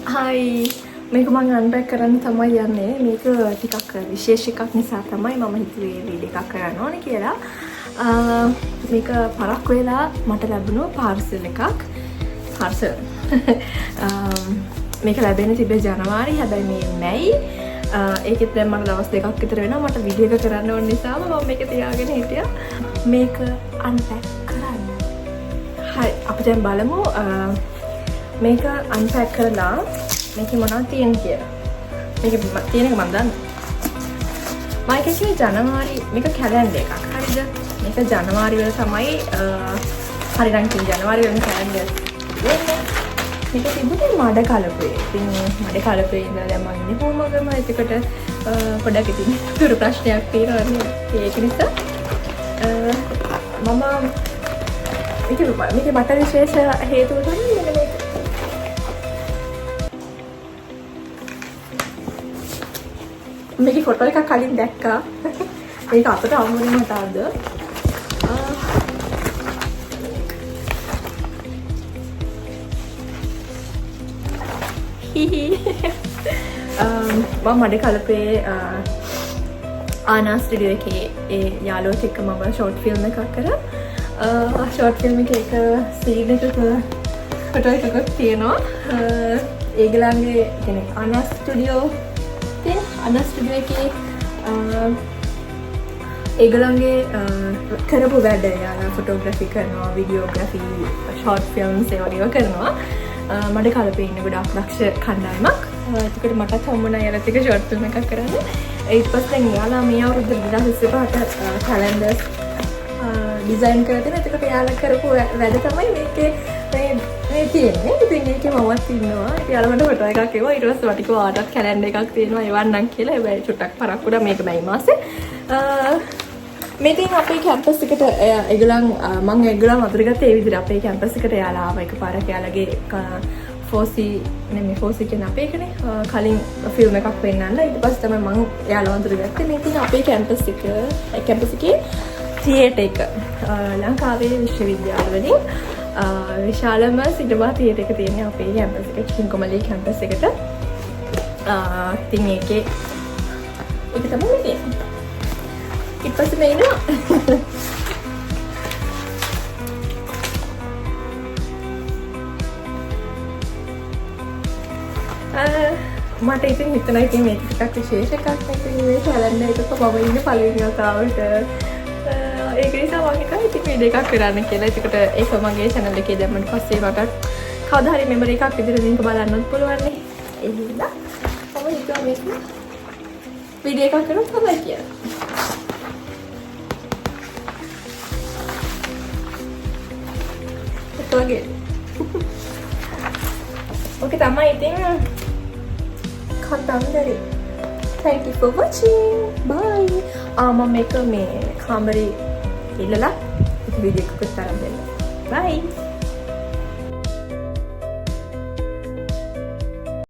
Hi, මේක මම අන්පැක් කරන්න තමයි යන්නේ. මේක ටිකක් විශේෂ එකක් නිසා තමයි මම හිතුවේ වීඩියෝ එකක් කරන්න ඕනේ කියලා. මේක පරක් වෙලා මට ලැබුණු පාර්සල් එකක්. පාර්සල්. මේක ලැබෙන්නේ තිබේ ජනවාරි. හැබැයි මේ මැයි. ඒකෙත් දැන් මට දවස් දෙකක් විතර වෙනවා මට වීඩියෝ එක කරන්න ඕන නිසාම මම මේක තියාගෙන හිටියා. මේක අන්පැක් කරන්න. හරි, අපි දැන් බලමු මේක අන්පැක් කරලා මේක මොනවද තියෙන්නේ කියලා. මේක තියෙන එක මම දන්නවා. මම කියන්නේ ජනවාරි මේක කැලෙන්ඩර් එකක්. හරිද? මේක ජනවාරි වල තමයි හරි නම් කියන ජනවාරි වල කැලෙන්ඩර් වෙන්නේ. මේක තිබුණේ මඩ කලපුවේ. ඉතින් මඩ කලපුවේ ඉඳලා දැන් මම ඉන්නේ හෝමගම. ඒකට පොඩක් ඉතින් දුර ප්‍රශ්නයක් තියෙනවා. ඒක නිසා මම මේක මට විශේෂ හේතුව තමයි මේක මේකේ ෆොටෝ එකක් කලින් දැක්කා. මේක අපිට හම්බුනේ මට අද. මම මඩ කලපේ ආනා ස්ටුඩියෝ එකේ ඒ යාළුවොත් එක්ක මම ෂෝට් ෆිල්ම් එකක් කරා. ෂෝට් ෆිල්ම් එකේ එක සීන් එකක ෆොටෝ එකක් තියෙනවා. ඒගොල්ලන්ගේ කියන්නේ ආනා ස්ටුඩියෝ අනා ස්ටුඩියෝ එකේ ඒගොල්ලන්ගේ කරපු වැඩ යාලා ෆොටෝග්‍රැෆි කරනවා, වීඩියෝග්‍රැෆි, ෂෝට් ෆිල්ම්ස් ඒ වගේ ඒවා කරනවා. මඩ කලපේ ඉන්න ගොඩක් දක්ෂ කණ්ඩායමක්. ඒකට මටත් හම්බුණා යාළුවත් එක්ක ෂෝට් ෆිල්ම් එකක් කරන්න. ඊට පස්සේ දැන් යාලා මේ අවුරුදු 2025 කැලෙන්ඩර්ස් ඩිසයින් කරලා තියෙනවා. ඒකට යාලා කරපු වැඩ තමයි මේකේ මේ තියෙන්නේ. ඉතින් මේකේ මමත් ඉන්නවා. ඉතින් යාලා මට ෆොටෝ එකක් එවුවා. ඊට පස්සේ මට කිව්වා ආටත් කැලෙන්ඩර් එකක් තියෙනවා එවන්නම් කියලා. හැබැයි චුට්ටක් පරක් වුණා මේක මැයි මාසේ. මේ තින් අපේ කැම්පස් එකට ඒගොල්ලන් මම ඒගොල්ලන් වතුර ගත්තේ ඒ විදිහට අපේ කැම්පස් එකට යාලා ආවා එකපාරක් යාලගේ 4C නෙමෙයි 4C කියන අපේ එකනේ කලින් ෆිල්ම් එකක් පෙන්නන්න. ඊට පස්සේ තමයි මම යාලා වතුර ගත්තේ. මේ තින් අපේ කැම්පස් එකේ තියේටර් එක ලංකාවේ විශ්වවිද්‍යාලවලින් විශාලම සිනමා තියේටර් එක තියෙන අපේ කැම්පස් එකේ කිංකොමලී කැම්පස් එකට. ඉතින් ඒක තමයි තියෙන්නේ. ඊට පස්සේ මේ ඉන්නවා. මට ඉතින් හිතනවා ඉතින් මේක ටිකක් විශේෂ එකක් නේ. ඉතින් මේ කැලෙන්ඩර් එකක මම ඉන්නේ පළවෙනි වතාවට. ඒක නිසා මම හිතුවා ඉතින් වීඩියෝ එකක් කරන්න කියලා. ඒකට ඒක මගේ channel එකේ දැම්මම පස්සේ මට කවදා හරි මෙමරි එකක් විදිහට මේක බලන්නත් පුළුවන් නේ. ඒ හින්දා මම හිතුවා මේක වීඩියෝ එකක් කරලා තමයි කියලා. Oke, oke තමයි ඉතින් කතාව dari. Thank you for watching. Bye. මම මේක මේ කාමරේ ඉල්ලලා වීඩියෝ එකක් කරලා දෙන්න. Bye.